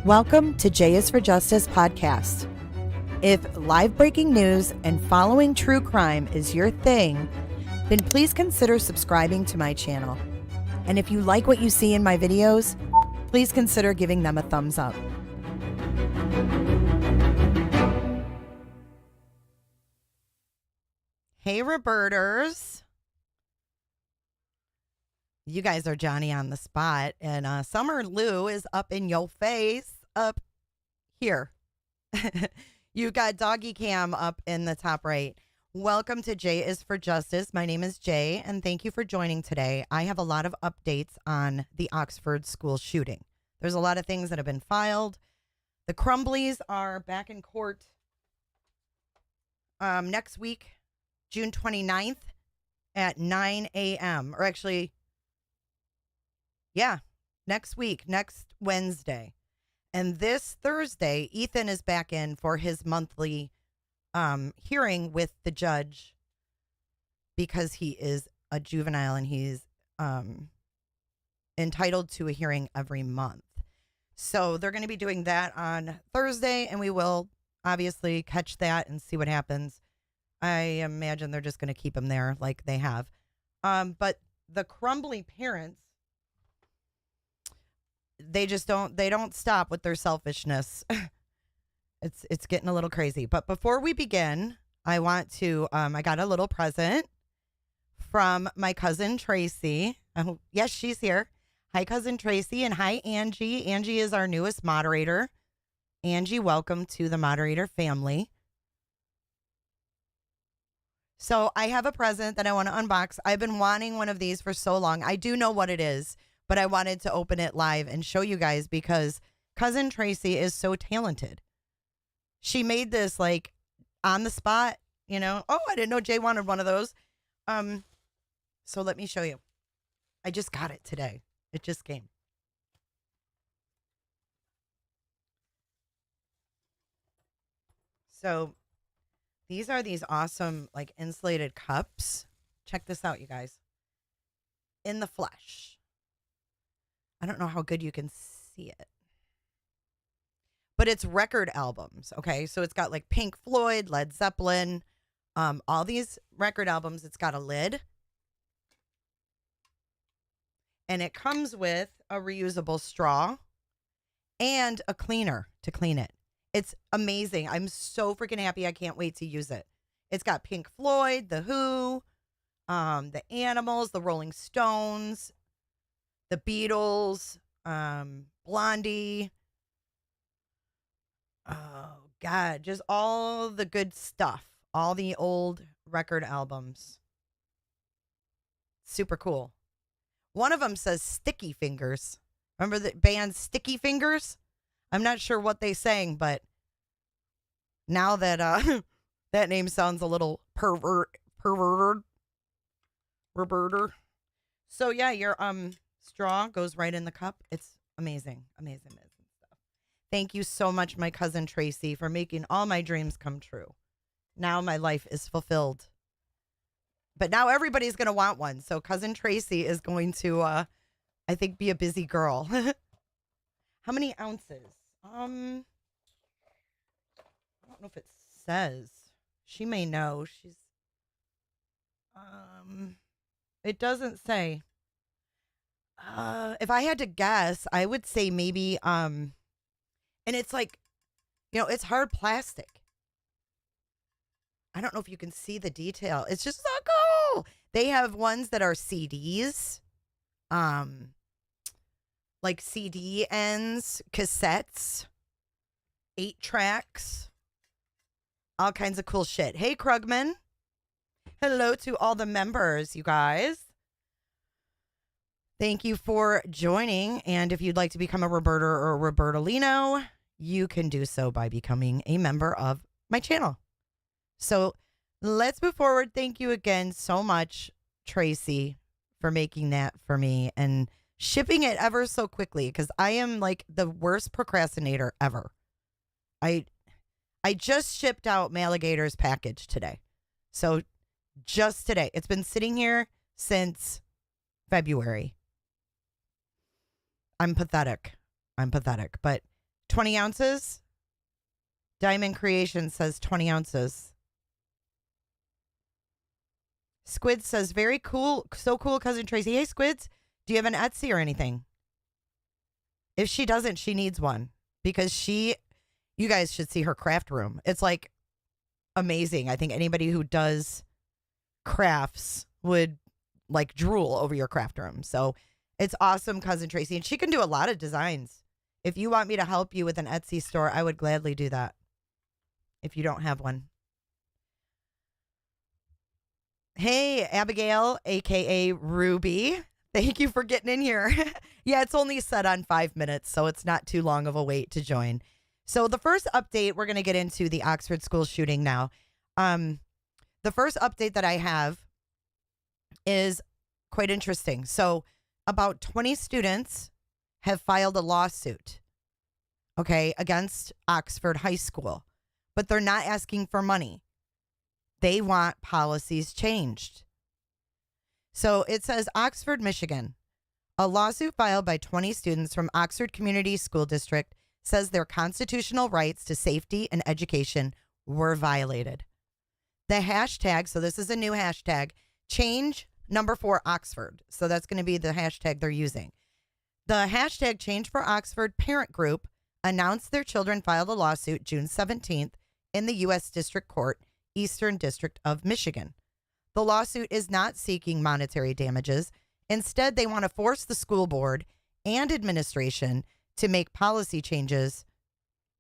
Welcome to J is for Justice podcast. If live breaking news and following true crime is your thing, then please consider subscribing to my channel. And if you like what you see in my videos, please consider giving them a thumbs up. Hey, Roberters. You guys are Johnny on the spot, and Summer Lou is up in your face up here. You got Doggy Cam up in the top right. Welcome to J is for Justice. My name is Jay, and thank you for joining today. I have a lot of updates on the Oxford school shooting. There's a lot of things that have been filed. The Crumbleys are back in court next week, June 29th at 9 a.m. Or actually, yeah, next week, next Wednesday. And this Thursday, Ethan is back in for his monthly hearing with the judge because he is a juvenile and he's entitled to a hearing every month. So they're going to be doing that on Thursday, and we will obviously catch that and see what happens. I imagine they're just going to keep him there like they have. But the Crumbley parents, they don't stop with their selfishness. It's getting a little crazy. But before we begin, I want to, I got a little present from my cousin Tracy. Yes, she's here. Hi, cousin Tracy, and hi, Angie. Angie is our newest moderator. Angie, welcome to the moderator family. So I have a present that I want to unbox. I've been wanting one of these for so long. I do know what it is, but I wanted to open it live and show you guys because cousin Tracy is so talented. She made this like on the spot, you know. Oh, I didn't know Jay wanted one of those. So let me show you. I just got it today. It just came. So these are these awesome like insulated cups. Check this out, you guys. In the flesh. I don't know how good you can see it. But it's record albums, okay? So it's got like Pink Floyd, Led Zeppelin, all these record albums. It's got a lid. And it comes with a reusable straw and a cleaner to clean it. It's amazing. I'm so freaking happy. I can't wait to use it. It's got Pink Floyd, The Who, the Animals, the Rolling Stones, the Beatles, Blondie. Oh, God. Just all the good stuff. All the old record albums. Super cool. One of them says Sticky Fingers. Remember the band Sticky Fingers? I'm not sure what they sang, but now that that name sounds a little perverted. So yeah, your straw goes right in the cup. It's amazing, amazing, amazing stuff. Thank you so much, my cousin Tracy, for making all my dreams come true. Now my life is fulfilled. But now everybody's going to want one. So cousin Tracy is going to, I think, be a busy girl. How many ounces? I don't know if it says. She may know. She's, it doesn't say. If I had to guess, I would say maybe, and it's like, you know, it's hard plastic. I don't know if you can see the detail. It's just so cool. They have ones that are CDs, like CD ends, cassettes, 8 tracks, all kinds of cool shit. Hey, Krugman. Hello to all the members, you guys. Thank you for joining. And if you'd like to become a Roberta or a Robertolino, you can do so by becoming a member of my channel. So let's move forward. Thank you again so much, Tracy, for making that for me and shipping it ever so quickly because I am like the worst procrastinator ever. I just shipped out Maligator's package today. So just today. It's been sitting here since February. I'm pathetic. But 20 ounces. Diamond Creation says 20 ounces. Squid says, very cool. So cool, Cousin Tracy. Hey, Squids, do you have an Etsy or anything? If she doesn't, she needs one because you guys should see her craft room. It's like amazing. I think anybody who does crafts would like drool over your craft room. So it's awesome, Cousin Tracy. And she can do a lot of designs. If you want me to help you with an Etsy store, I would gladly do that if you don't have one. Hey, Abigail, a.k.a. Ruby. Thank you for getting in here. Yeah, it's only set on 5 minutes, so it's not too long of a wait to join. So the first update, we're going to get into the Oxford school shooting now. The first update that I have is quite interesting. So about 20 students have filed a lawsuit, against Oxford High School, but they're not asking for money. They want policies changed. So it says Oxford, Michigan. A lawsuit filed by 20 students from Oxford Community School District says their constitutional rights to safety and education were violated. The hashtag, so this is a new hashtag, change number 4 Oxford. So that's going to be the hashtag they're using. The hashtag Change for Oxford parent group announced their children filed a lawsuit June 17th in the U.S. District Court, Eastern District of Michigan. The lawsuit is not seeking monetary damages. Instead, they want to force the school board and administration to make policy changes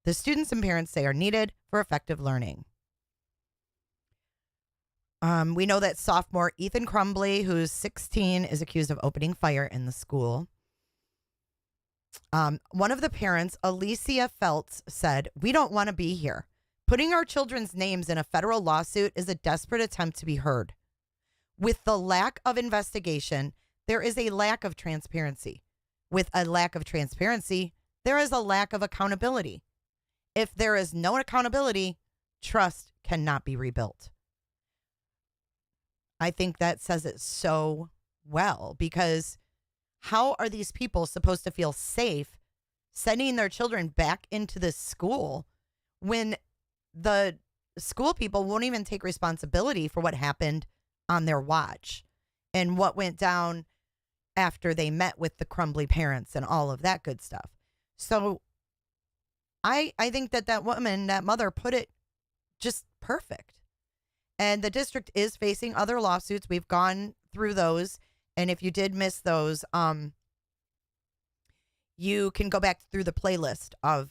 the students and parents say are needed for effective learning. We know that sophomore Ethan Crumbley, who's 16, is accused of opening fire in the school. One of the parents, Alicia Feltz, said, "We don't want to be here. Putting our children's names in a federal lawsuit is a desperate attempt to be heard. With the lack of investigation, there is a lack of transparency. With a lack of transparency, there is a lack of accountability. If there is no accountability, trust cannot be rebuilt." I think that says it so well, because how are these people supposed to feel safe sending their children back into this school when the school people won't even take responsibility for what happened on their watch and what went down after they met with the Crumbley parents and all of that good stuff? So I think that woman, that mother, put it just perfect. And the district is facing other lawsuits. We've gone through those. And if you did miss those, you can go back through the playlist of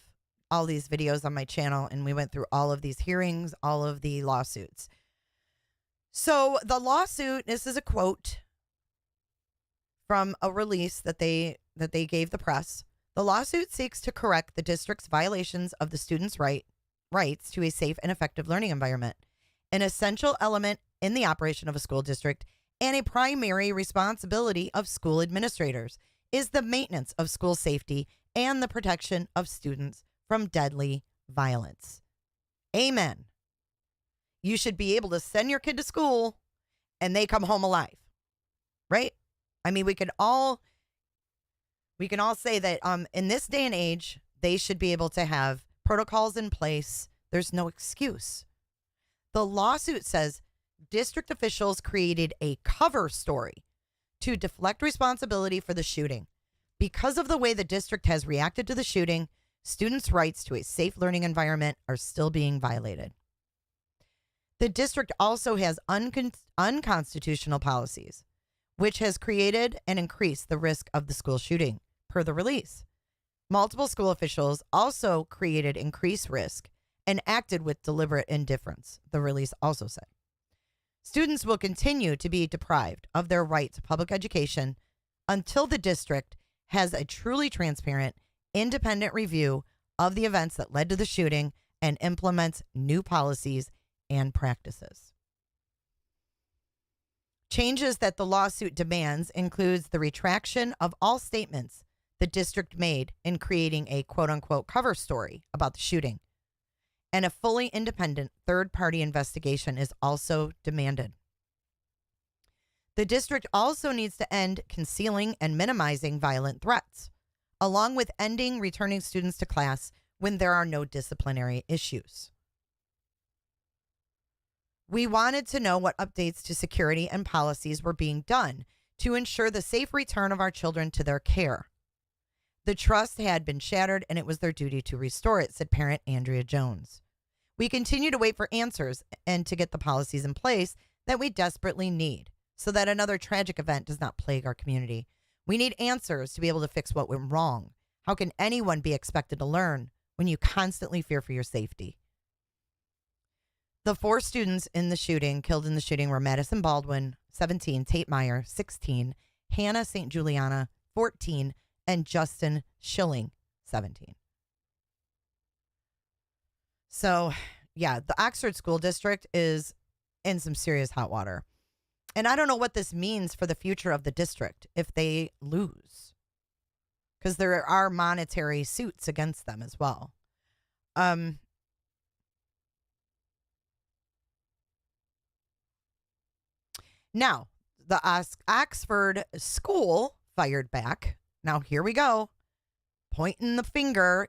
all these videos on my channel. And we went through all of these hearings, all of the lawsuits. So the lawsuit, this is a quote from a release that they gave the press. The lawsuit seeks to correct the district's violations of the students' rights to a safe and effective learning environment, an essential element in the operation of a school district and a primary responsibility of school administrators is the maintenance of school safety and the protection of students from deadly violence. Amen. You should be able to send your kid to school and they come home alive, right? I mean, we can all say that in this day and age, they should be able to have protocols in place. There's no excuse. The lawsuit says district officials created a cover story to deflect responsibility for the shooting. Because of the way the district has reacted to the shooting, students' rights to a safe learning environment are still being violated. The district also has unconstitutional policies, which has created and increased the risk of the school shooting, per the release. Multiple school officials also created increased risk and acted with deliberate indifference, the release also said. Students will continue to be deprived of their right to public education until the district has a truly transparent, independent review of the events that led to the shooting and implements new policies and practices. Changes that the lawsuit demands includes the retraction of all statements the district made in creating a quote-unquote cover story about the shooting. And a fully independent third-party investigation is also demanded. The district also needs to end concealing and minimizing violent threats, along with ending returning students to class when there are no disciplinary issues. We wanted to know what updates to security and policies were being done to ensure the safe return of our children to their care. The trust had been shattered, and it was their duty to restore it, said parent Andrea Jones. We continue to wait for answers and to get the policies in place that we desperately need so that another tragic event does not plague our community. We need answers to be able to fix what went wrong. How can anyone be expected to learn when you constantly fear for your safety? The 4 students killed in the shooting were Madison Baldwin, 17, Tate Meyer, 16, Hannah St. Juliana, 14, and Justin Schilling, 17. So, yeah, the Oxford School District is in some serious hot water. And I don't know what this means for the future of the district if they lose, because there are monetary suits against them as well. Now, the Oxford School fired back. Now, here we go. Pointing the finger,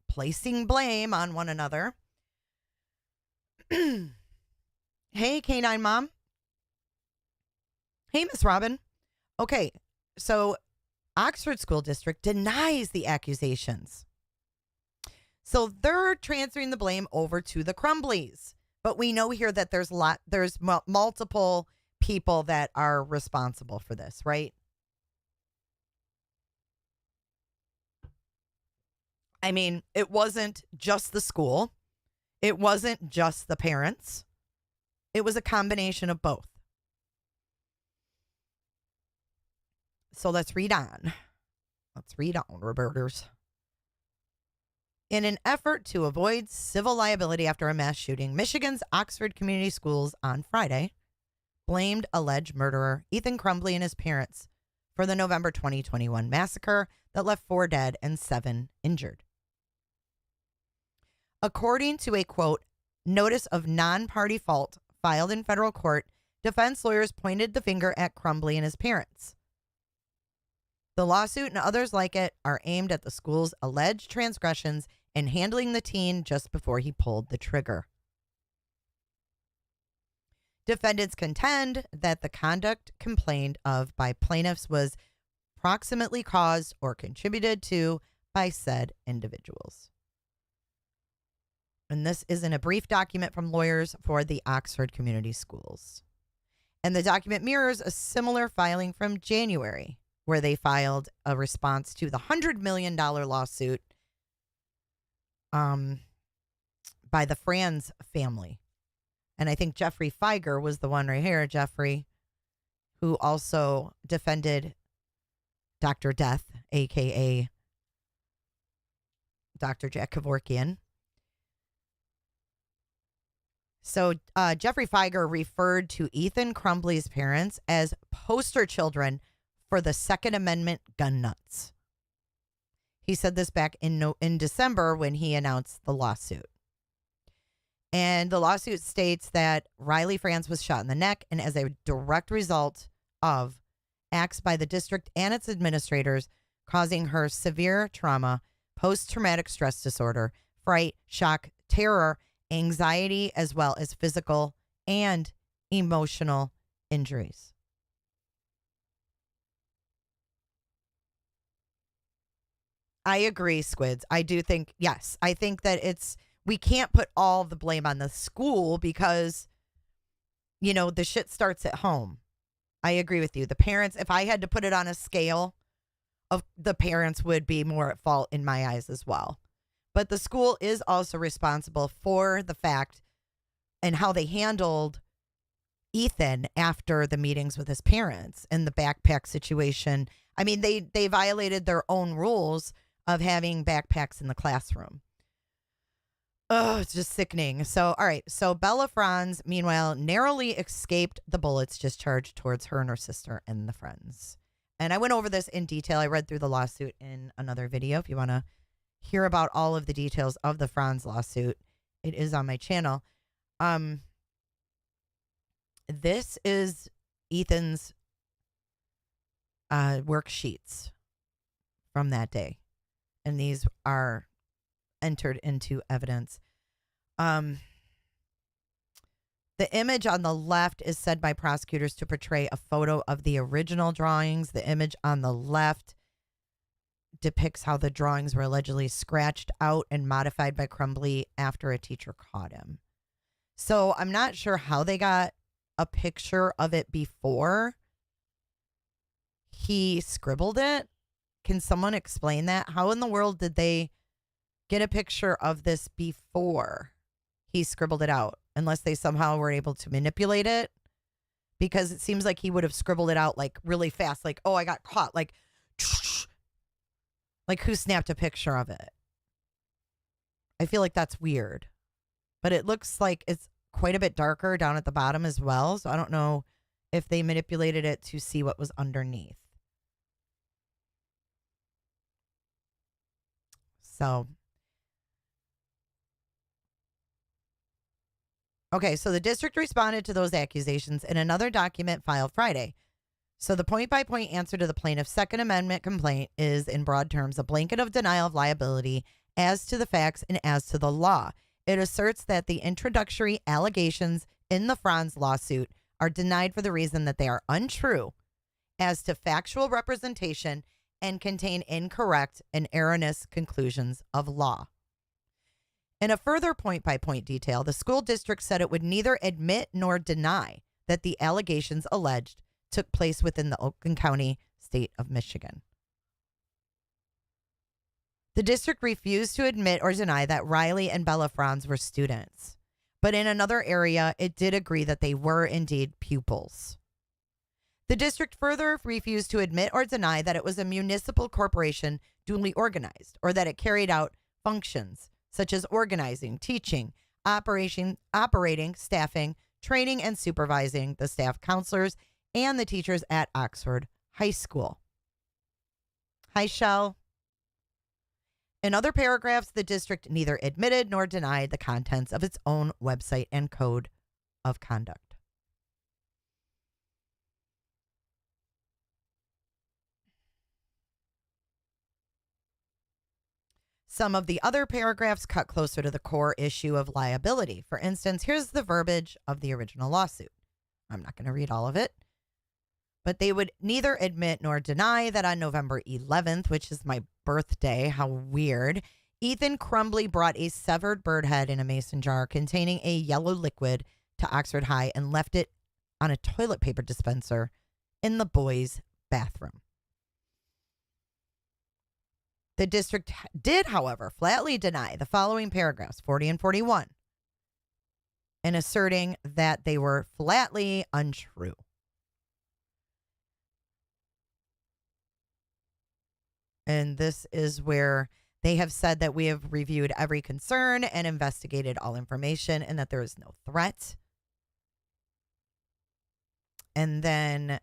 placing blame on one another. Hey, Canine Mom. Hey, Miss Robin. Okay, so Oxford School District denies the accusations. So they're transferring the blame over to the Crumbleys. But we know here that there's multiple people that are responsible for this, right? I mean, it wasn't just the school. It wasn't just the parents. It was a combination of both. So let's read on. Roberters. In an effort to avoid civil liability after a mass shooting, Michigan's Oxford Community Schools on Friday blamed alleged murderer Ethan Crumbley and his parents for the November 2021 massacre that left 4 dead and 7 injured. According to a, quote, notice of non-party fault filed in federal court, defense lawyers pointed the finger at Crumbley and his parents. The lawsuit and others like it are aimed at the school's alleged transgressions in handling the teen just before he pulled the trigger. Defendants contend that the conduct complained of by plaintiffs was proximately caused or contributed to by said individuals. And this is in a brief document from lawyers for the Oxford Community Schools. And the document mirrors a similar filing from January, where they filed a response to the $100 million lawsuit by the Franz family. And I think Jeffrey Feiger was the one right here, Jeffrey, who also defended Dr. Death, a.k.a. Dr. Jack Kevorkian. So Jeffrey Feiger referred to Ethan Crumbley's parents as poster children for the Second Amendment gun nuts. He said this back in December when he announced the lawsuit. And the lawsuit states that Riley Franz was shot in the neck, and as a direct result of acts by the district and its administrators causing her severe trauma, post-traumatic stress disorder, fright, shock, terror, anxiety, as well as physical and emotional injuries. I agree, Squids. I do think, yes, I think that we can't put all the blame on the school because, the shit starts at home. I agree with you. The parents, if I had to put it on a scale, of the parents would be more at fault in my eyes as well. But the school is also responsible for the fact and how they handled Ethan after the meetings with his parents and the backpack situation. I mean, they violated their own rules of having backpacks in the classroom. Oh, it's just sickening. So, all right. So Bella Franz, meanwhile, narrowly escaped the bullets discharged towards her and her sister and the friends. And I went over this in detail. I read through the lawsuit in another video. If you want to hear about all of the details of the Franz lawsuit, it is on my channel. This is Ethan's worksheets from that day. And these are entered into evidence. The image on the left is said by prosecutors to portray a photo of the original drawings. The image on the left depicts how the drawings were allegedly scratched out and modified by Crumbley after a teacher caught him. So I'm not sure how they got a picture of it before he scribbled it. Can someone explain that? How in the world did they get a picture of this before he scribbled it out? Unless they somehow were able to manipulate it. Because it seems like he would have scribbled it out like really fast. Like, oh, I got caught. Like who snapped a picture of it? I feel like that's weird. But it looks like it's quite a bit darker down at the bottom as well. So I don't know if they manipulated it to see what was underneath. So, okay, so the district responded to those accusations in another document filed Friday. So the point-by-point answer to the plaintiff's Second Amendment complaint is, in broad terms, a blanket of denial of liability as to the facts and as to the law. It asserts that the introductory allegations in the Franz lawsuit are denied for the reason that they are untrue as to factual representation and contain incorrect and erroneous conclusions of law. In a further point-by-point detail, the school district said it would neither admit nor deny that the allegations alleged took place within the Oakland County, state of Michigan. The district refused to admit or deny that Riley and Bella Franz were students, but in another area, it did agree that they were indeed pupils. The district further refused to admit or deny that it was a municipal corporation duly organized or that it carried out functions such as organizing, teaching, operating, staffing, training, and supervising the staff counselors and the teachers at Oxford High School. Hi, Shell. In other paragraphs, the district neither admitted nor denied the contents of its own website and code of conduct. Some of the other paragraphs cut closer to the core issue of liability. For instance, here's the verbiage of the original lawsuit. I'm not going to read all of it. But they would neither admit nor deny that on November 11th, which is my birthday, how weird, Ethan Crumbley brought a severed bird head in a mason jar containing a yellow liquid to Oxford High and left it on a toilet paper dispenser in the boys' bathroom. The district did, however, flatly deny the following paragraphs, 40 and 41, in asserting that they were flatly untrue. And this is where they have said that we have reviewed every concern and investigated all information and that there is no threat. And then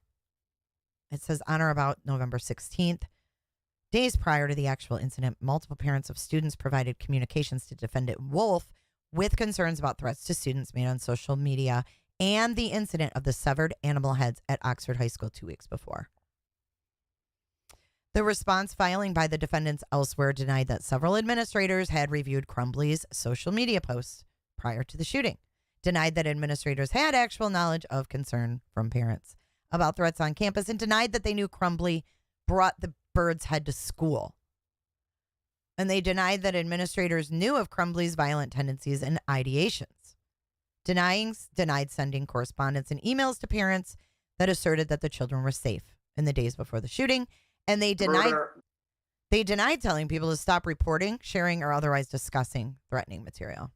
it says on or about November 16th, days prior to the actual incident, multiple parents of students provided communications to Defendant Wolf with concerns about threats to students made on social media and the incident of the severed animal heads at Oxford High School 2 weeks before. The response filing by the defendants elsewhere denied that several administrators had reviewed Crumbley's social media posts prior to the shooting, denied that administrators had actual knowledge of concern from parents about threats on campus, and denied that they knew Crumbley brought the bird's head to school. And they denied that administrators knew of Crumbley's violent tendencies and ideations. Denied sending correspondence and emails to parents that asserted that the children were safe in the days before the shooting. And they denied telling people to stop reporting, sharing, or otherwise discussing threatening material.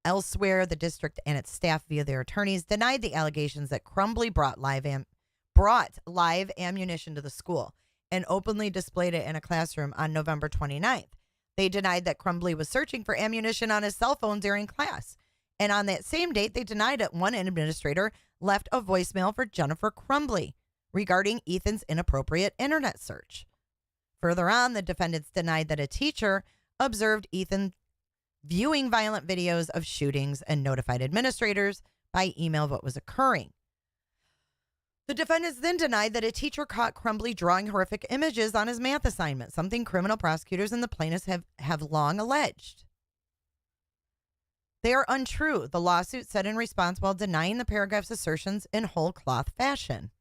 Elsewhere, the district and its staff, via their attorneys, denied the allegations that Crumbley brought live ammunition to the school and openly displayed it in a classroom on November 29th. They denied that Crumbley was searching for ammunition on his cell phone during class. And on that same date, they denied that one administrator left a voicemail for Jennifer Crumbley regarding Ethan's inappropriate internet search. Further on, the defendants denied that a teacher observed Ethan viewing violent videos of shootings and notified administrators by email of what was occurring. The defendants then denied that a teacher caught Crumbley drawing horrific images on his math assignment, something criminal prosecutors and the plaintiffs have long alleged. They are untrue, the lawsuit said in response, while denying the paragraph's assertions in whole cloth fashion.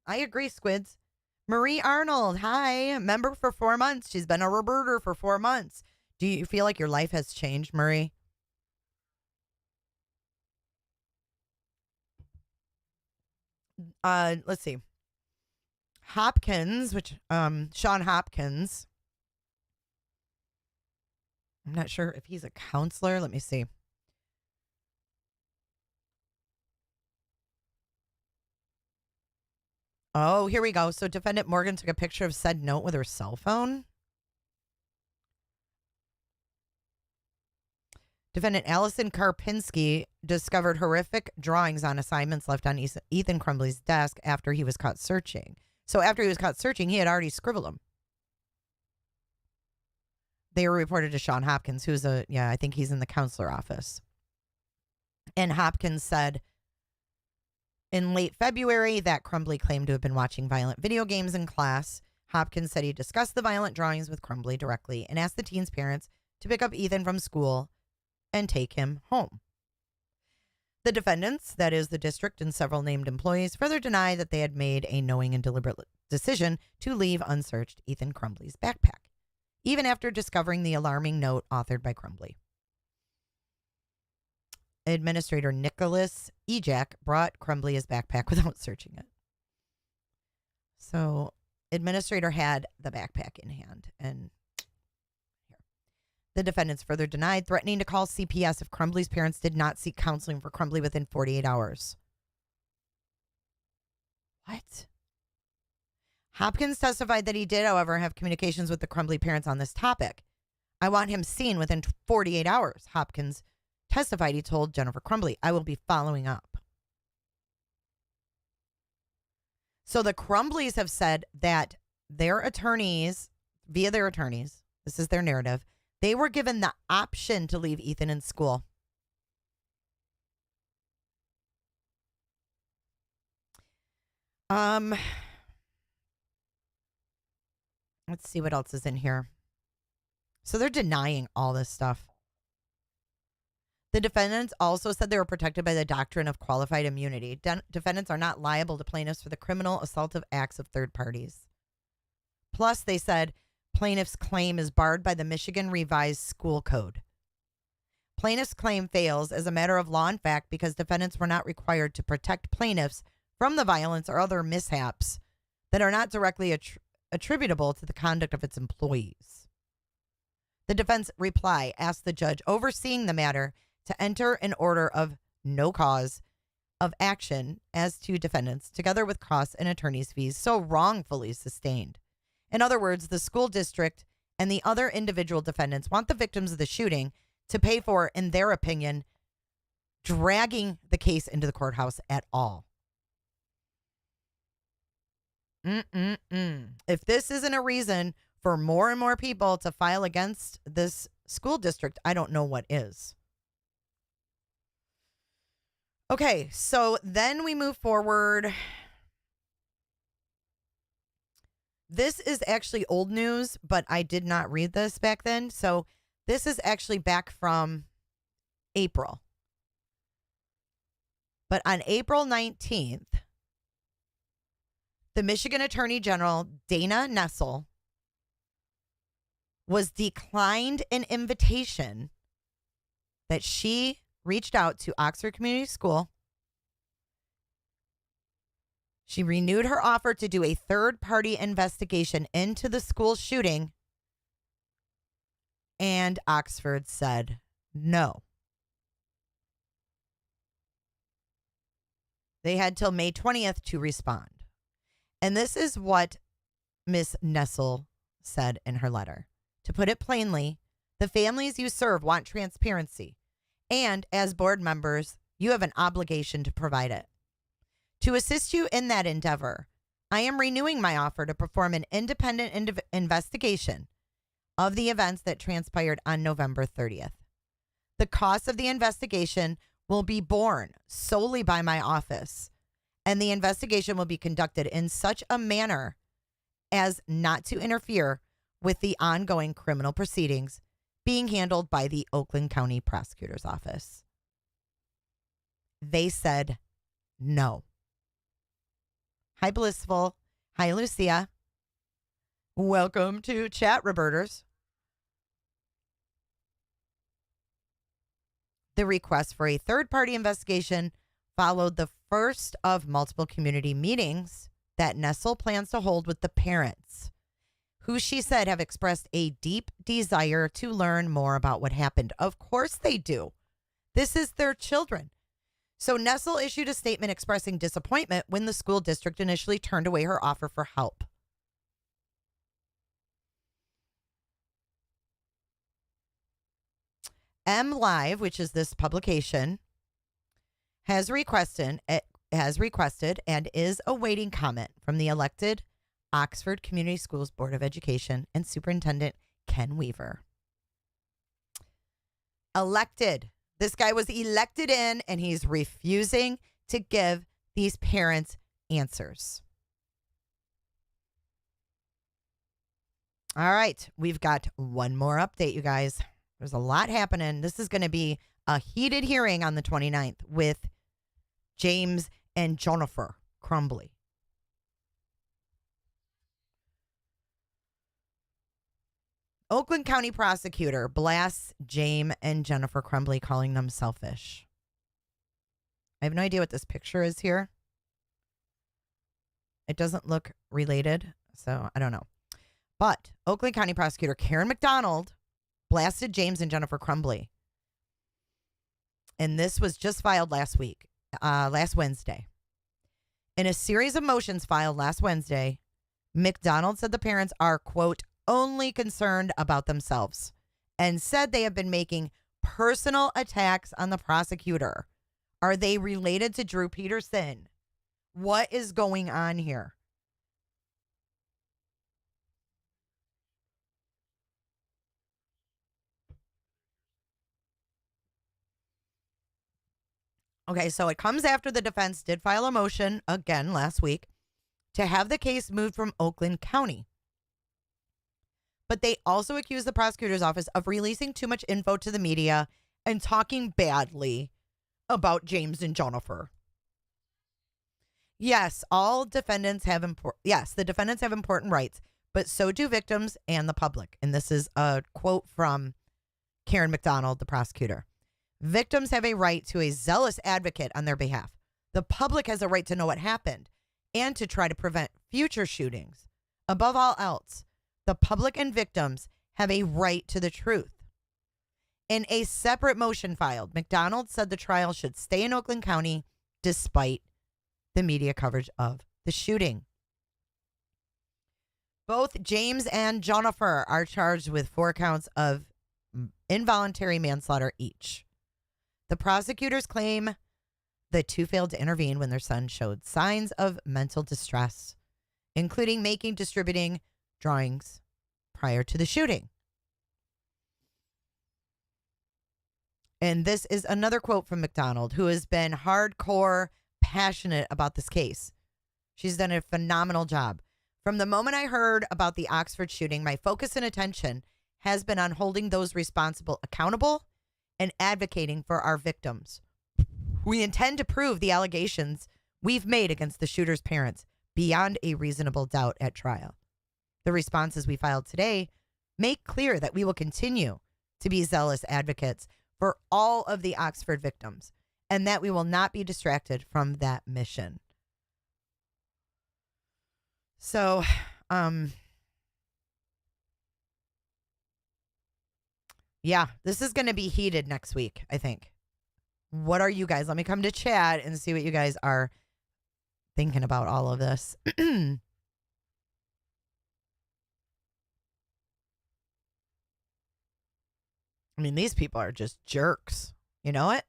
I agree, Squids. Marie Arnold, hi, member for 4 months. She's been a reporter for 4 months. Do you feel like your life has changed, Marie? Let's see. Hopkins, Sean Hopkins. I'm not sure if he's a counselor. Let me see. Oh, here we go. So defendant Morgan took a picture of said note with her cell phone. Defendant Allison Karpinski discovered horrific drawings on assignments left on Ethan Crumbley's desk after he was caught searching. So after he was caught searching, he had already scribbled them. They were reported to Sean Hopkins, who's I think he's in the counselor office. And Hopkins said in late February that Crumbley claimed to have been watching violent video games in class. Hopkins said he discussed the violent drawings with Crumbley directly and asked the teen's parents to pick up Ethan from school and take him home. The defendants, that is the district and several named employees, further deny that they had made a knowing and deliberate decision to leave unsearched Ethan Crumbley's backpack, even after discovering the alarming note authored by Crumbley. Administrator Nicholas Ejak brought Crumbley his backpack without searching it. So, administrator had the backpack in hand, and the defendants further denied, threatening to call CPS if Crumbley's parents did not seek counseling for Crumbley within 48 hours. What? Hopkins testified that he did, however, have communications with the Crumbley parents on this topic. I want him seen within 48 hours, Hopkins testified. He told Jennifer Crumbley, I will be following up. So the Crumbleys have said that their attorneys, via their attorneys, this is their narrative, they were given the option to leave Ethan in school. Let's see what else is in here. So they're denying all this stuff. The defendants also said they were protected by the doctrine of qualified immunity. Defendants are not liable to plaintiffs for the criminal assaultive acts of third parties. Plus, they said plaintiff's claim is barred by the Michigan Revised School Code. Plaintiff's claim fails as a matter of law and fact because defendants were not required to protect plaintiffs from the violence or other mishaps that are not directly attributable to the conduct of its employees. The defense reply asked the judge overseeing the matter to enter an order of no cause of action as to defendants, together with costs and attorney's fees so wrongfully sustained. In other words, the school district and the other individual defendants want the victims of the shooting to pay for, in their opinion, dragging the case into the courthouse at all. If this isn't a reason for more and more people to file against this school district, I don't know what is. Okay, so then we move forward. This is actually old news, but I did not read this back then. So this is actually back from April. But on April 19th, the Michigan Attorney General, Dana Nessel, was declined an invitation that she reached out to Oxford Community School. She renewed her offer to do a third-party investigation into the school shooting, and Oxford said no. They had till May 20th to respond. And this is what Ms. Nessel said in her letter. To put it plainly, the families you serve want transparency, and as board members, you have an obligation to provide it. To assist you in that endeavor, I am renewing my offer to perform an independent investigation of the events that transpired on November 30th. The cost of the investigation will be borne solely by my office, and the investigation will be conducted in such a manner as not to interfere with the ongoing criminal proceedings being handled by the Oakland County Prosecutor's Office. They said no. Hi, Blissful. Hi, Lucia. Welcome to Chat, Roberters. The request for a third-party investigation followed the first of multiple community meetings that Nessel plans to hold with the parents, who she said have expressed a deep desire to learn more about what happened. Of course they do. This is their children. So Nessel issued a statement expressing disappointment when the school district initially turned away her offer for help. MLive, which is this publication, has requested and is awaiting comment from the elected Oxford Community Schools Board of Education and Superintendent Ken Weaver. Elected. This guy was elected in, and he's refusing to give these parents answers. All right, we've got one more update, you guys. There's a lot happening. This is going to be a heated hearing on the 29th with James and Jennifer Crumbley. Oakland County Prosecutor blasts James and Jennifer Crumbley, calling them selfish. I have no idea what this picture is here. It doesn't look related, so I don't know. But Oakland County Prosecutor Karen McDonald blasted James and Jennifer Crumbley. And this was just filed last Wednesday. In a series of motions filed last Wednesday, McDonald said the parents are, quote, only concerned about themselves, and said they have been making personal attacks on the prosecutor. Are they related to Drew Peterson? What is going on here? Okay, so it comes after the defense did file a motion again last week to have the case moved from Oakland County. But they also accused the prosecutor's office of releasing too much info to the media and talking badly about James and Jennifer. Yes, the defendants have important rights, but so do victims and the public. And this is a quote from Karen McDonald, the prosecutor. Victims have a right to a zealous advocate on their behalf. The public has a right to know what happened and to try to prevent future shootings. Above all else, the public and victims have a right to the truth. In a separate motion filed, McDonald said the trial should stay in Oakland County despite the media coverage of the shooting. Both James and Jennifer are charged with 4 counts of involuntary manslaughter each. The prosecutors claim the two failed to intervene when their son showed signs of mental distress, including distributing drawings prior to the shooting. And this is another quote from McDonald, who has been hardcore passionate about this case. She's done a phenomenal job. From the moment I heard about the Oxford shooting, my focus and attention has been on holding those responsible accountable and advocating for our victims. We intend to prove the allegations we've made against the shooter's parents beyond a reasonable doubt at trial. The responses we filed today make clear that we will continue to be zealous advocates for all of the Oxford victims and that we will not be distracted from that mission. So, yeah, this is going to be heated next week, I think. What are you guys? Let me come to chat and see what you guys are thinking about all of this. I mean, these people are just jerks. You know it?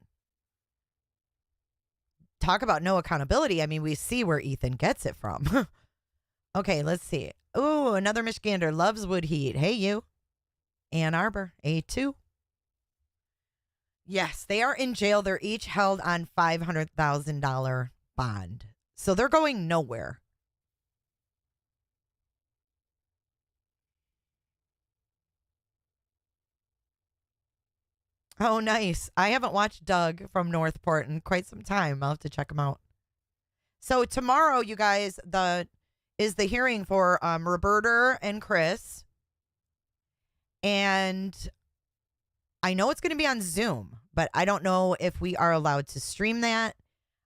Talk about no accountability. I mean, we see where Ethan gets it from. Okay, let's see. Ooh, another Michigander loves wood heat. Hey, you. Ann Arbor, A2. Yes, they are in jail. They're each held on $500,000 bond. So they're going nowhere. Oh, nice. I haven't watched Doug from Northport in quite some time. I'll have to check him out. So tomorrow, you guys, is the hearing for Roberta and Chris. And I know it's going to be on Zoom, but I don't know if we are allowed to stream that.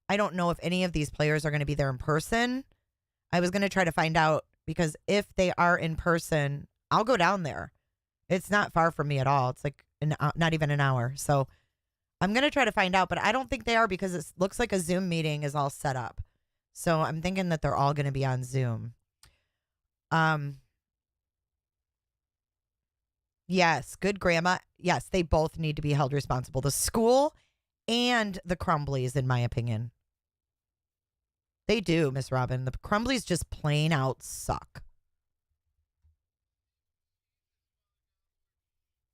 I don't know if any of these players are going to be there in person. I was going to try to find out because if they are in person, I'll go down there. It's not far from me at all. It's like not even an hour. So I'm going to try to find out, but I don't think they are because it looks like a Zoom meeting is all set up. So I'm thinking that they're all going to be on Zoom. Yes, good grandma. Yes, they both need to be held responsible. The school and the Crumbleys, in my opinion. They do, Miss Robin. The Crumbleys just plain out suck.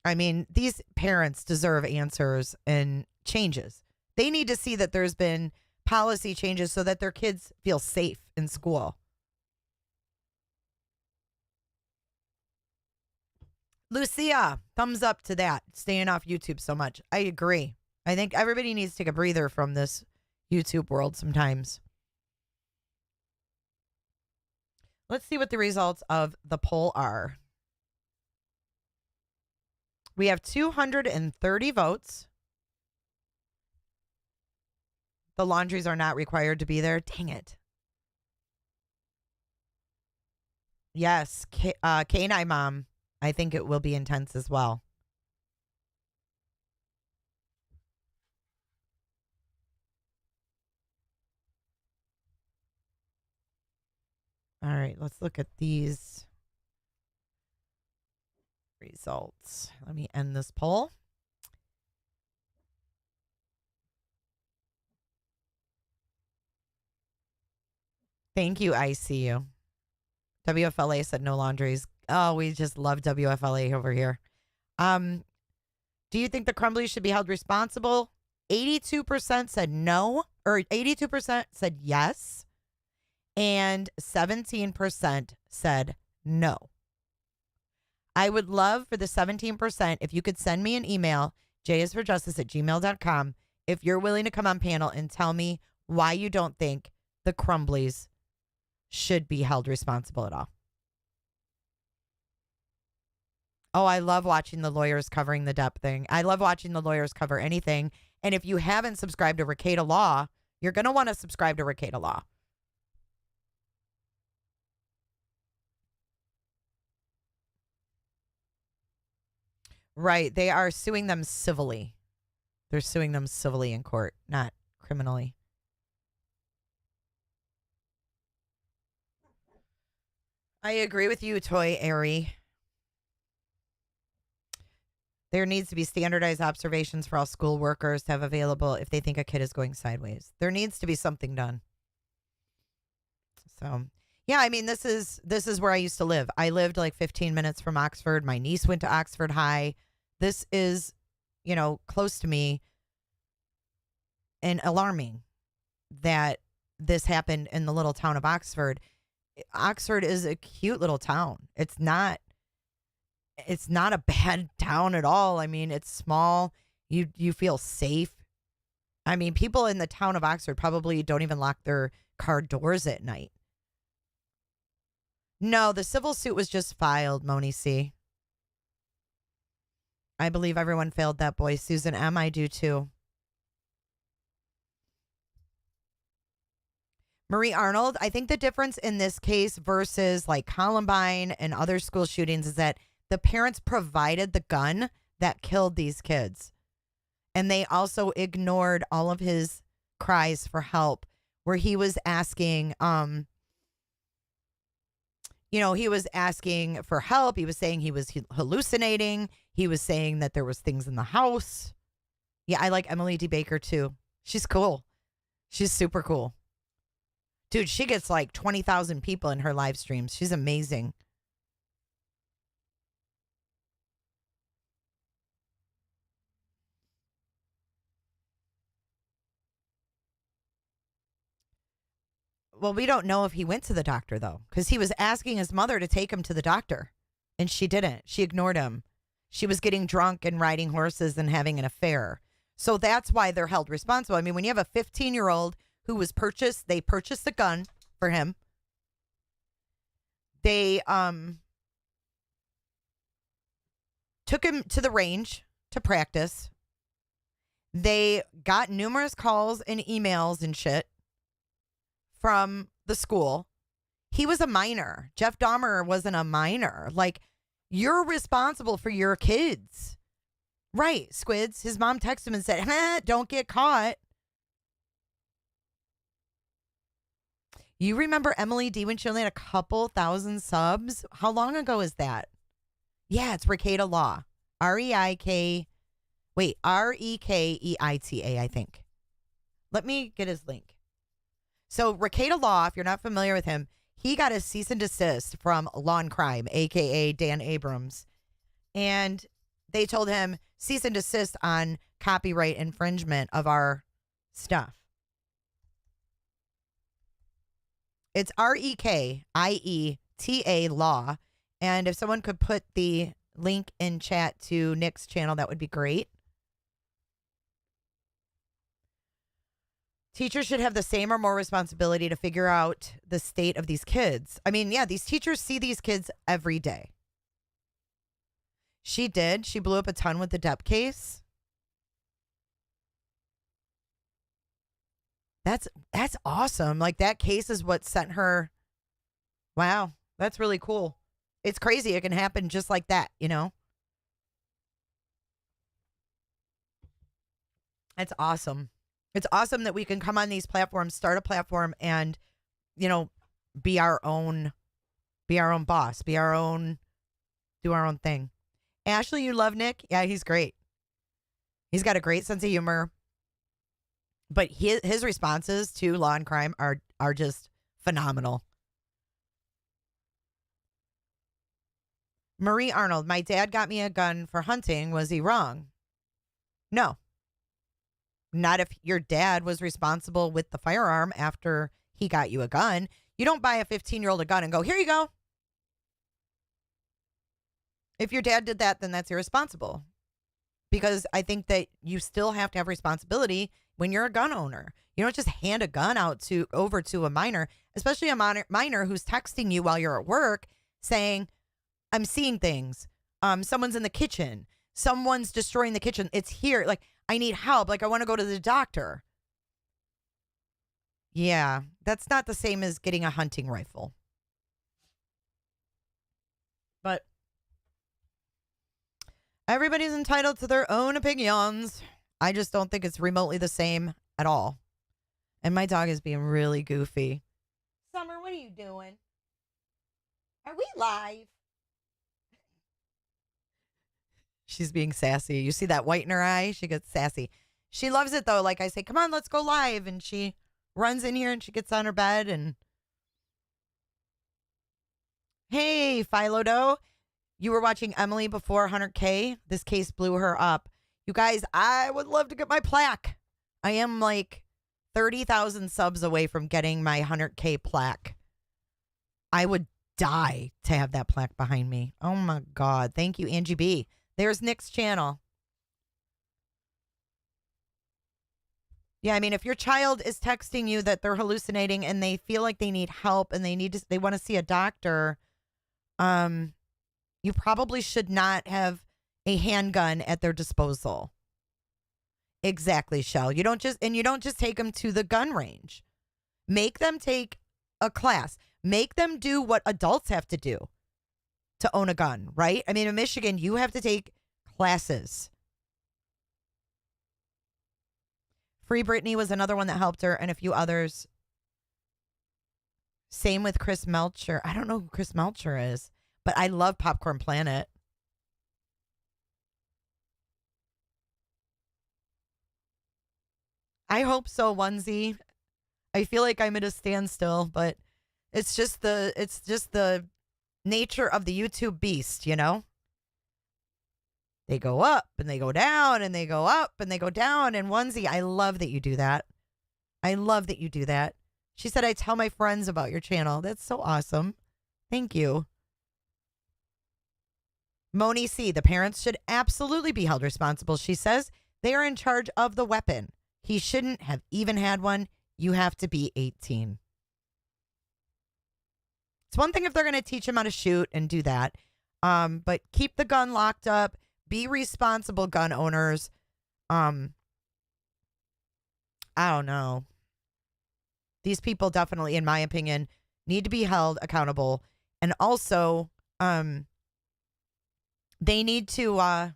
I mean, these parents deserve answers and changes. They need to see that there's been policy changes so that their kids feel safe in school. Lucia, thumbs up to that. Staying off YouTube so much. I agree. I think everybody needs to take a breather from this YouTube world sometimes. Let's see what the results of the poll are. We have 230 votes. The laundries are not required to be there. Dang it. Yes, K9 Mom. I think it will be intense as well. All right, let's look at these results. Let me end this poll. Thank you, ICU. WFLA said no laundries. Oh, we just love WFLA over here. Do you think the Crumbley should be held responsible? 82% said no, or 82% said yes, and 17% said no. I would love for the 17% if you could send me an email, jisforjustice@gmail.com, if you're willing to come on panel and tell me why you don't think the Crumbleys should be held responsible at all. Oh, I love watching the lawyers covering the Depp thing. I love watching the lawyers cover anything. And if you haven't subscribed to Rekieta Law, you're going to want to subscribe to Rekieta Law. Right. They are suing them civilly. They're suing them civilly in court, not criminally. I agree with you, Toy Airy. There needs to be standardized observations for all school workers to have available if they think a kid is going sideways. There needs to be something done. So, yeah, I mean, this is where I used to live. I lived like 15 minutes from Oxford. My niece went to Oxford High. This is, close to me, and alarming that this happened in the little town of Oxford. Oxford is a cute little town. It's not a bad town at all. I mean, it's small. You feel safe. I mean, people in the town of Oxford probably don't even lock their car doors at night. No, the civil suit was just filed, Moni C. I believe everyone failed that boy. Susan M., I do too. Marie Arnold, I think the difference in this case versus like Columbine and other school shootings is that the parents provided the gun that killed these kids. And they also ignored all of his cries for help, where he was asking, he was asking for help. He was saying he was hallucinating. He was saying that there was things in the house. Yeah, I like Emily D. Baker too. She's cool. She's super cool. Dude, she gets like 20,000 people in her live streams. She's amazing. Well, we don't know if he went to the doctor, though, because he was asking his mother to take him to the doctor, and she didn't. She ignored him. She was getting drunk and riding horses and having an affair. So that's why they're held responsible. I mean, when you have a 15-year-old who was they purchased a gun for him. They took him to the range to practice. They got numerous calls and emails and shit from the school. He was a minor. Jeff Dahmer wasn't a minor. Like, you're responsible for your kids. Right, Squids. His mom texted him and said, don't get caught. You remember Emily D when she only had a couple thousand subs? How long ago is that? Yeah, it's Rekeita Law. R-E-K-E-I-T-A, I think. Let me get his link. So Rekeita Law, if you're not familiar with him, he got a cease and desist from Law and Crime, a.k.a. Dan Abrams. And they told him, cease and desist on copyright infringement of our stuff. It's R-E-K-I-E-T-A Law. And if someone could put the link in chat to Nick's channel, that would be great. Teachers should have the same or more responsibility to figure out the state of these kids. I mean, yeah, these teachers see these kids every day. She did. She blew up a ton with the Depp case. That's awesome. Like, that case is what sent her. Wow, that's really cool. It's crazy. It can happen just like that, you know? That's awesome. It's awesome that we can come on these platforms, start a platform, and, you know, be our own boss, do our own thing. Ashley, you love Nick? Yeah, he's great. He's got a great sense of humor. But his responses to Law and Crime are just phenomenal. Marie Arnold, my dad got me a gun for hunting. Was he wrong? No. Not if your dad was responsible with the firearm after he got you a gun. You don't buy a 15-year-old a gun and go, here you go. If your dad did that, then that's irresponsible. Because I think that you still have to have responsibility when you're a gun owner. You don't just hand a gun over to a minor, especially a minor who's texting you while you're at work saying, I'm seeing things. Someone's in the kitchen. Someone's destroying the kitchen. It's here. Like, I need help. Like, I want to go to the doctor. Yeah, that's not the same as getting a hunting rifle. But everybody's entitled to their own opinions. I just don't think it's remotely the same at all. And my dog is being really goofy. Summer, what are you doing? Are we live? She's being sassy. You see that white in her eye? She gets sassy. She loves it, though. Like I say, come on, let's go live. And she runs in here and she gets on her bed. And hey, Philo Doe. You were watching Emily before 100K. This case blew her up. You guys, I would love to get my plaque. I am like 30,000 subs away from getting my 100K plaque. I would die to have that plaque behind me. Oh my God. Thank you, Angie B. There's Nick's channel. Yeah, I mean, if your child is texting you that they're hallucinating and they feel like they need help and they want to see a doctor, you probably should not have a handgun at their disposal. Exactly, Shell. You don't just take them to the gun range. Make them take a class. Make them do what adults have to do to own a gun, right? I mean, in Michigan, you have to take classes. Free Britney was another one that helped her, and a few others. Same with Chris Melcher. I don't know who Chris Melcher is, but I love Popcorn Planet. I hope so, Onesie. I feel like I'm at a standstill, but it's just the nature of the YouTube beast, you know? They go up and they go down and they go up and they go down. And Onesie, I love that you do that. I love that you do that. She said, I tell my friends about your channel. That's so awesome. Thank you. Moni C, the parents should absolutely be held responsible. She says they are in charge of the weapon. He shouldn't have even had one. You have to be 18. It's one thing if they're going to teach him how to shoot and do that. But keep the gun locked up. Be responsible gun owners. I don't know. These people definitely, in my opinion, need to be held accountable. And also, they need to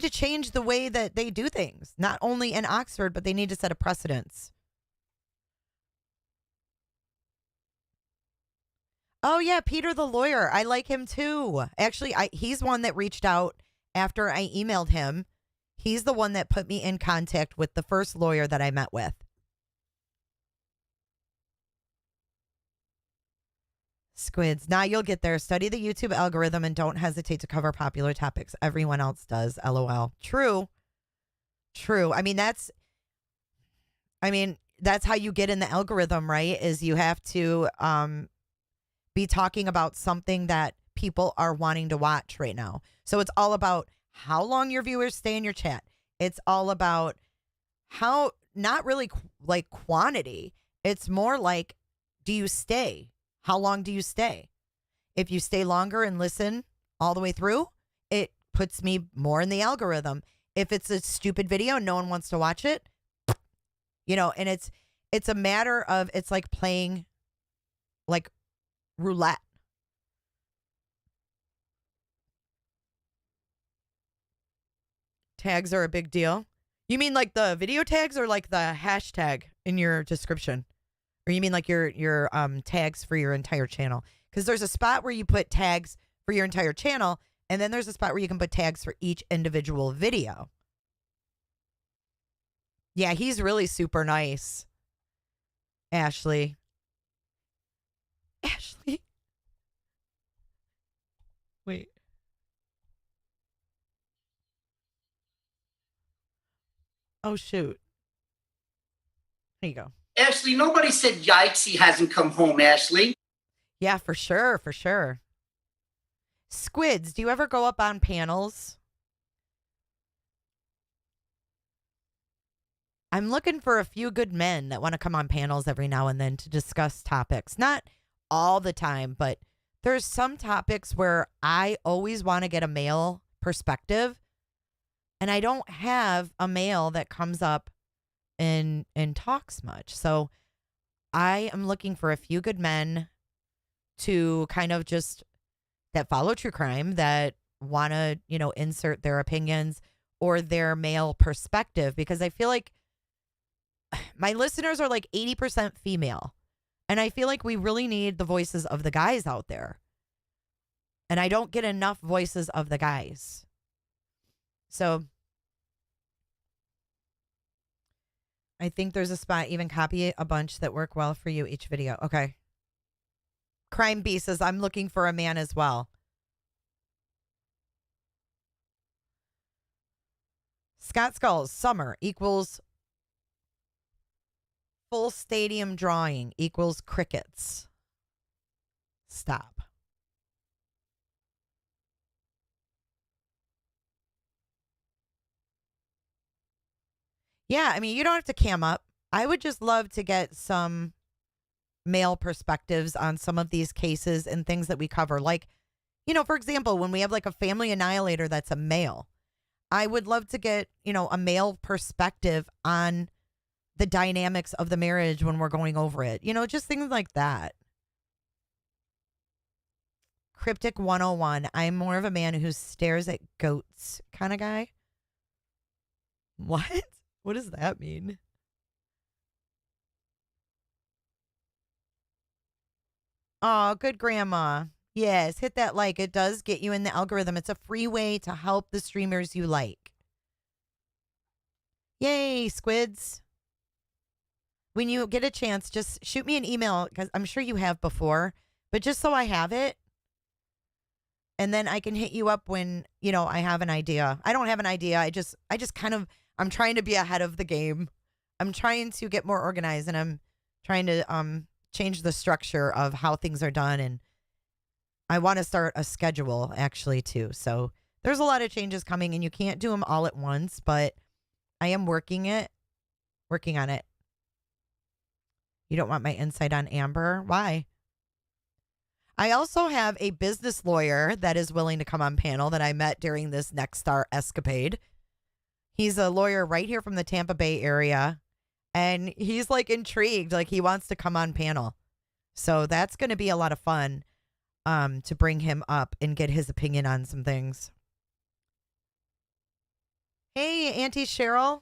change the way that they do things. Not only in Oxford, but they need to set a precedence. Oh, yeah, Peter the lawyer. I like him too. Actually, he's one that reached out after I emailed him. He's the one that put me in contact with the first lawyer that I met with. Squids. Now you'll get there. Study the YouTube algorithm and don't hesitate to cover popular topics. Everyone else does. LOL. True. True. I mean, that's how you get in the algorithm, right? Is you have to be talking about something that people are wanting to watch right now. So it's all about how long your viewers stay in your chat. It's all about how, not really like quantity. It's more like, do you stay? How long do you stay? If you stay longer and listen all the way through, it puts me more in the algorithm. If it's a stupid video and no one wants to watch it, and it's a matter of, it's like playing like roulette. Tags are a big deal. You mean like the video tags or like the hashtag in your description? Or you mean like your tags for your entire channel? Because there's a spot where you put tags for your entire channel, and then there's a spot where you can put tags for each individual video. Yeah, he's really super nice. Ashley. Wait. Oh, shoot. There you go. Ashley, nobody said yikes, he hasn't come home, Ashley. Yeah, for sure, for sure. Squids, do you ever go up on panels? I'm looking for a few good men that want to come on panels every now and then to discuss topics. Not all the time, but there's some topics where I always want to get a male perspective, and I don't have a male that comes up and talks much. So I am looking for a few good men to kind of just that follow true crime, that want to, insert their opinions or their male perspective, because I feel like my listeners are like 80% female. And I feel like we really need the voices of the guys out there. And I don't get enough voices of the guys. So I think there's a spot, even copy a bunch that work well for you each video. Okay. Crime B says, I'm looking for a man as well. Scott Skulls, summer equals full stadium drawing equals crickets. Stop. Yeah, I mean, you don't have to cam up. I would just love to get some male perspectives on some of these cases and things that we cover. Like, for example, when we have like a family annihilator that's a male, I would love to get, a male perspective on the dynamics of the marriage when we're going over it. Just things like that. Cryptic 101. I'm more of a man who stares at goats kind of guy. What? What does that mean? Oh, good grandma. Yes, hit that like. It does get you in the algorithm. It's a free way to help the streamers you like. Yay, squids. When you get a chance, just shoot me an email, because I'm sure you have before, but just so I have it. And then I can hit you up when, I have an idea. I don't have an idea. I just kind of, I'm trying to be ahead of the game. I'm trying to get more organized, and I'm trying to change the structure of how things are done, and I want to start a schedule actually too. So there's a lot of changes coming, and you can't do them all at once, but I am working on it. You don't want my insight on Amber? Why? I also have a business lawyer that is willing to come on panel that I met during this Next Star escapade. He's a lawyer right here from the Tampa Bay area, and he's like intrigued, like he wants to come on panel. So that's going to be a lot of fun to bring him up and get his opinion on some things. Hey, Auntie Cheryl.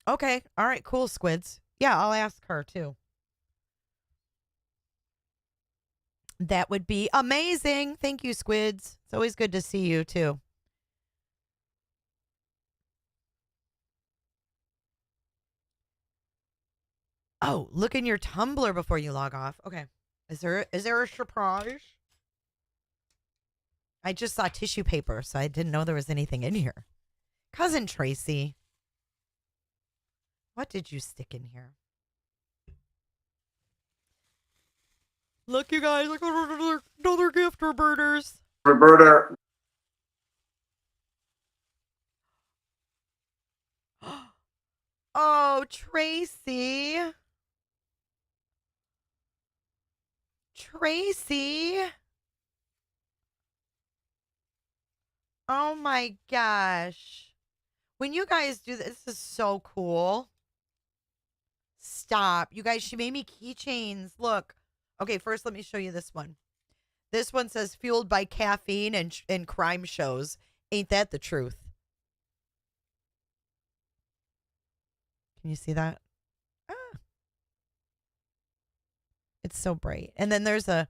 Okay. All right. Cool, Squids. Yeah, I'll ask her too. That would be amazing. Thank you, Squids. It's always good to see you too. Oh, look in your Tumblr before you log off. Okay. Is there a surprise? I just saw tissue paper, so I didn't know there was anything in here. Cousin Tracy. What did you stick in here? Look, you guys, I got another gift, Roberters. Roberta. Oh, Tracy. Tracy. Oh my gosh. When you guys do this is so cool. Stop. You guys, she made me keychains. Look. Okay, first let me show you this one. This one says fueled by caffeine and crime shows. Ain't that the truth? Can you see that? Ah. It's so bright. And then there's a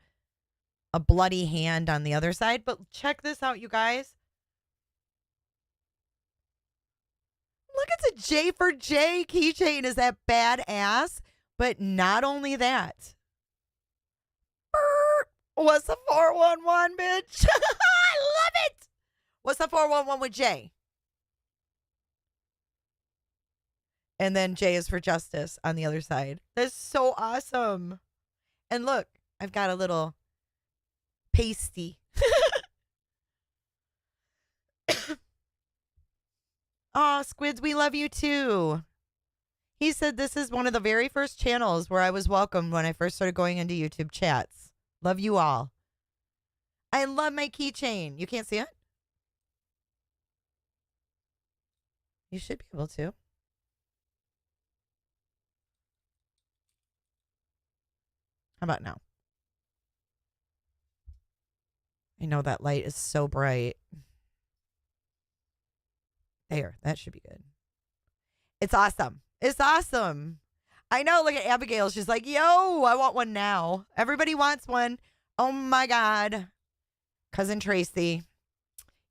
bloody hand on the other side. But check this out, you guys. Look, it's a J for J keychain. Is that badass? But not only that. What's the 411, bitch? I love it. What's the 411 with J? And then J is for justice on the other side. That's so awesome. And look, I've got a little pasty. Aw, Squids, we love you too. He said this is one of the very first channels where I was welcomed when I first started going into YouTube chats. Love you all. I love my keychain. You can't see it? You should be able to. How about now? I know that light is so bright. There, that should be good. It's awesome. It's awesome. I know, look at Abigail. She's like, yo, I want one now. Everybody wants one. Oh my God. Cousin Tracy,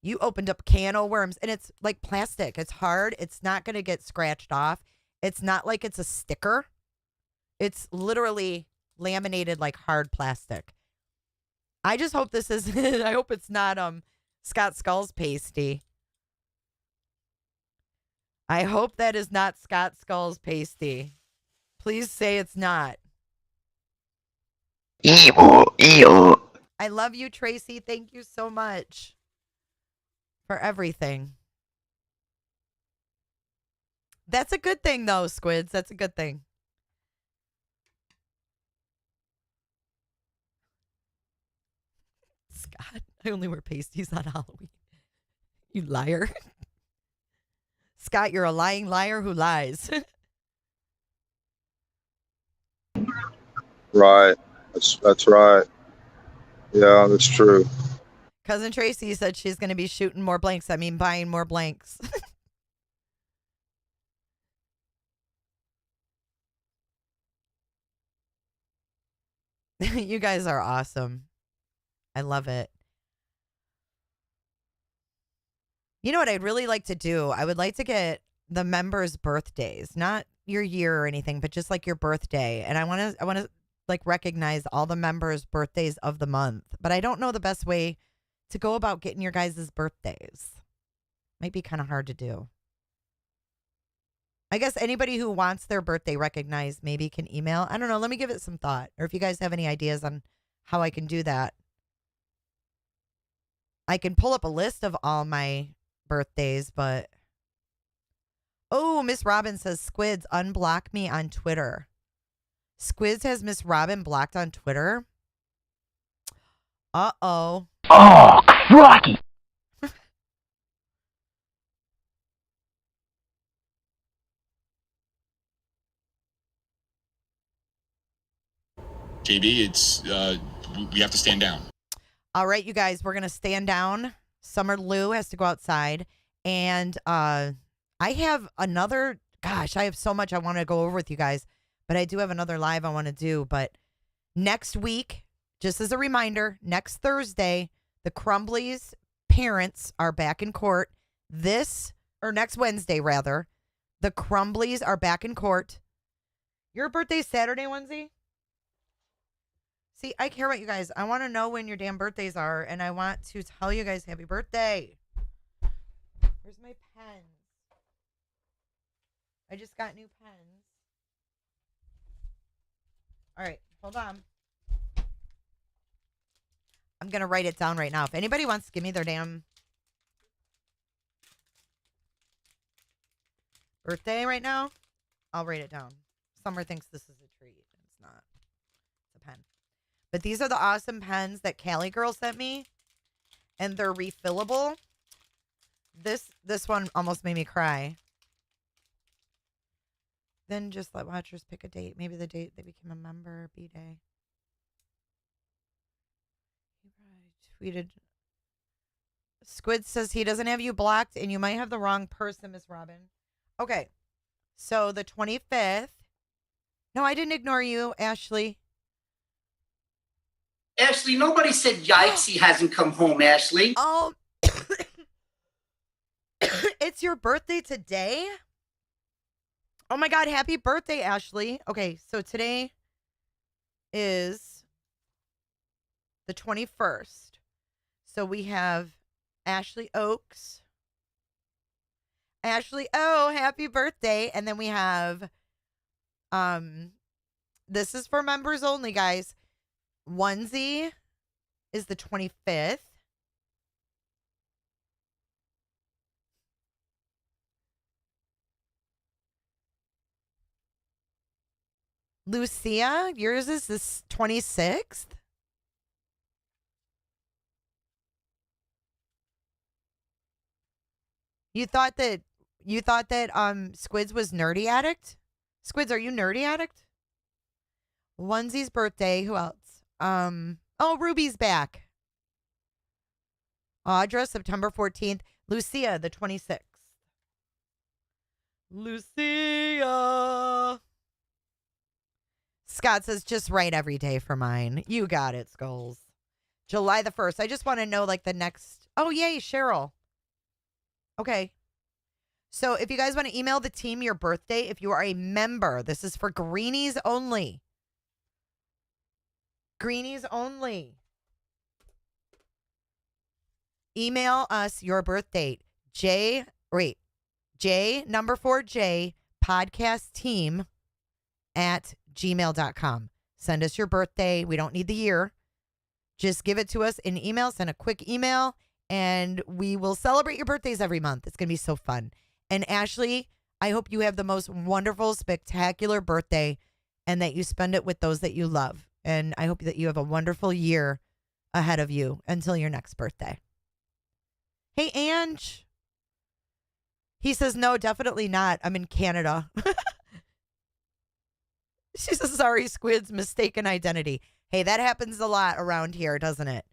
you opened up a can of worms, and it's like plastic. It's hard. It's not going to get scratched off. It's not like it's a sticker. It's literally laminated like hard plastic. I just hope this is, I hope it's not Scott Skull's pasty. I hope that is not Scott Skull's pasty. Please say it's not. Ew. I love you, Tracy. Thank you so much for everything. That's a good thing, though, Squids. That's a good thing. Scott, I only wear pasties on Halloween. You liar. Scott, you're a lying liar who lies. Right. That's right. Yeah, that's true. Cousin Tracy said she's going to be shooting more blanks. I mean, buying more blanks. You guys are awesome. I love it. You know what I'd really like to do? I would like to get the members' birthdays, not your year or anything, but just like your birthday. And I want to like recognize all the members' birthdays of the month. But I don't know the best way to go about getting your guys' birthdays. Might be kind of hard to do. I guess anybody who wants their birthday recognized maybe can email. I don't know. Let me give it some thought. Or if you guys have any ideas on how I can do that. I can pull up a list of all my birthdays, but... Oh, Miss Robin says, Squids, unblock me on Twitter. Squids has Miss Robin blocked on Twitter? Uh-oh. Oh, crikey! KB, it's we have to stand down. All right, you guys, we're going to stand down. Summer Lou has to go outside. And I have another, gosh, I have so much I want to go over with you guys. But I do have another live I want to do. But next week, just as a reminder, next Thursday, the Crumbley's parents are back in court. Next Wednesday, rather. The Crumbleys are back in court. Your birthday's Saturday, Wednesday? See, I care about you guys. I want to know when your damn birthdays are, and I want to tell you guys happy birthday. Where's my pens? I just got new pens. All right, hold on. I'm going to write it down right now. If anybody wants to give me their damn birthday right now, I'll write it down. Summer thinks this is a treat. It's not. It's a pen. But these are the awesome pens that Cali Girl sent me. And they're refillable. This one almost made me cry. Then just let watchers pick a date. Maybe the date they became a member, B-Day. He tweeted. Squid says he doesn't have you blocked and you might have the wrong person, Miss Robin. Okay. So the 25th. No, I didn't ignore you, Ashley. Ashley, nobody said yikes, he hasn't come home, Ashley. Oh, it's your birthday today? Oh my God, happy birthday, Ashley. Okay, so today is the 21st. So we have Ashley Oaks. Ashley, oh, happy birthday. And then we have, this is for members only, guys. Onesie is the 25th. Lucia, yours is this 26th. You thought that Squids was Nerdy Addict? Squids, are you Nerdy Addict? Onesie's birthday. Who else? Oh, Ruby's back. Audra, September 14th. Lucia, the 26th. Lucia. Scott says, just write every day for mine. You got it, Skulls. July the 1st. I just want to know, like, the next. Oh, yay, Cheryl. Okay. So if you guys want to email the team your birthday, if you are a member, this is for Greenies only. Greenies only. Email us your birth date. J number 4J podcast team at gmail.com. Send us your birthday. We don't need the year. Just give it to us in email. Send a quick email and we will celebrate your birthdays every month. It's going to be so fun. And Ashley, I hope you have the most wonderful, spectacular birthday and that you spend it with those that you love. And I hope that you have a wonderful year ahead of you until your next birthday. Hey, Ange. He says, no, definitely not. I'm in Canada. She says, sorry, Squid's mistaken identity. Hey, that happens a lot around here, doesn't it?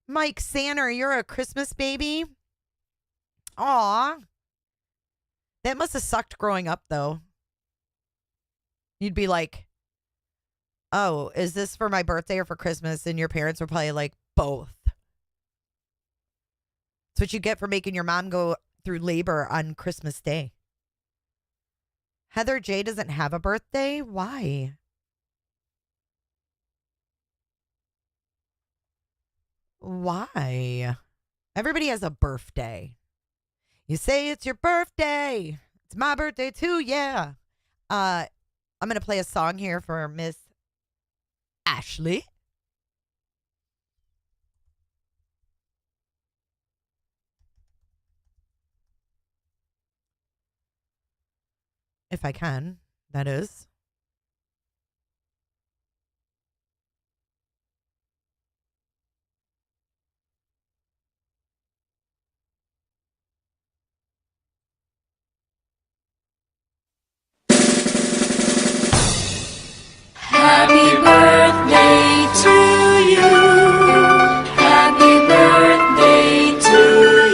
Mike Sanner, you're a Christmas baby? Aw. That must have sucked growing up, though. You'd be like, oh, is this for my birthday or for Christmas? And your parents were probably like, both. That's what you get for making your mom go through labor on Christmas Day. Heather J doesn't have a birthday? Why? Why? Everybody has a birthday. You say it's your birthday. It's my birthday too, yeah. I'm going to play a song here for Miss Ashley. If I can, that is. Happy birthday to you. Happy birthday to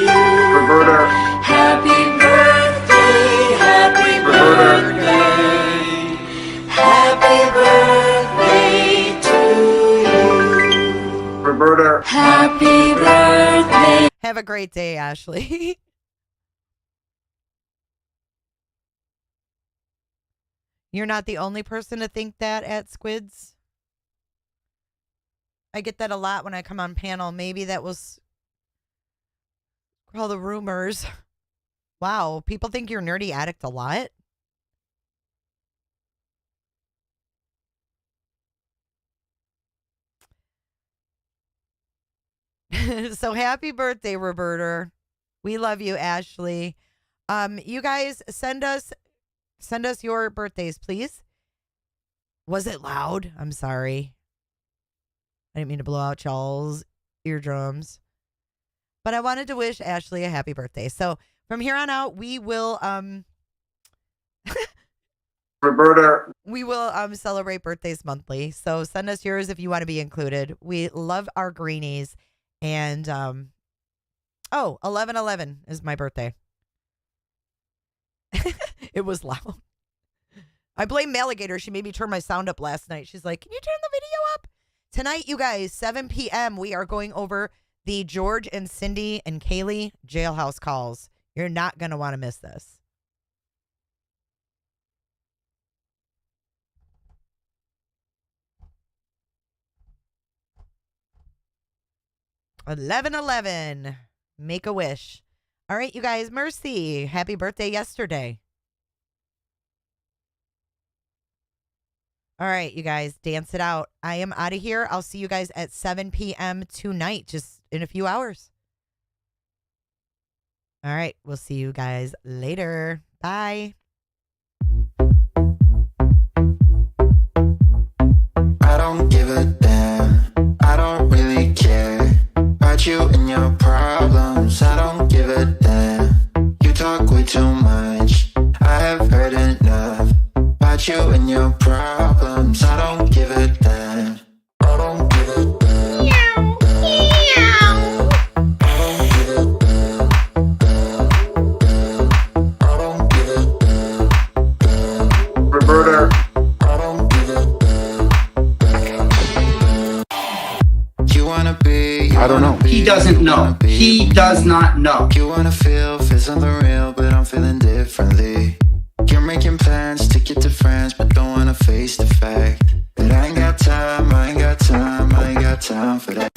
you. Roberta, Happy birthday. Happy birthday. Happy birthday to you. Roberta, Happy birthday. Have a great day, Ashley. You're not the only person to think that at Squids. I get that a lot when I come on panel. Maybe that was all the rumors. Wow, people think you're Nerdy Addict a lot? So happy birthday, Roberta. We love you, Ashley. You guys send us your birthdays, please. Was it loud? I'm sorry. I didn't mean to blow out y'all's eardrums. But I wanted to wish Ashley a happy birthday. So from here on out, we will Roberta, we will celebrate birthdays monthly. So send us yours if you want to be included. We love our greenies. And 11/11 is my birthday. It was loud. I blame Maligator. She made me turn my sound up last night. She's like, can you turn the video up? Tonight, you guys, 7 p.m., we are going over the George and Cindy and Kaylee jailhouse calls. You're not going to want to miss this. $11.11. Make a wish. All right, you guys. Mercy. Happy birthday yesterday. All right, you guys. Dance it out. I am out of here. I'll see you guys at 7 p.m. tonight, just in a few hours. All right. We'll see you guys later. Bye. I don't give a damn. I don't really care about you and your problems. I don't give a damn. You talk way too much. I have heard enough about you and your problems. I don't give a damn. I don't give a damn. I don't give a damn. I don't give a damn. Roberta, I don't give a damn. You wanna be? I don't know. He doesn't know. He does not know. You wanna feel something real, but I'm feeling differently. You're making plans to get to France, but don't wanna face the fact that I ain't got time, I ain't got time, I ain't got time for that.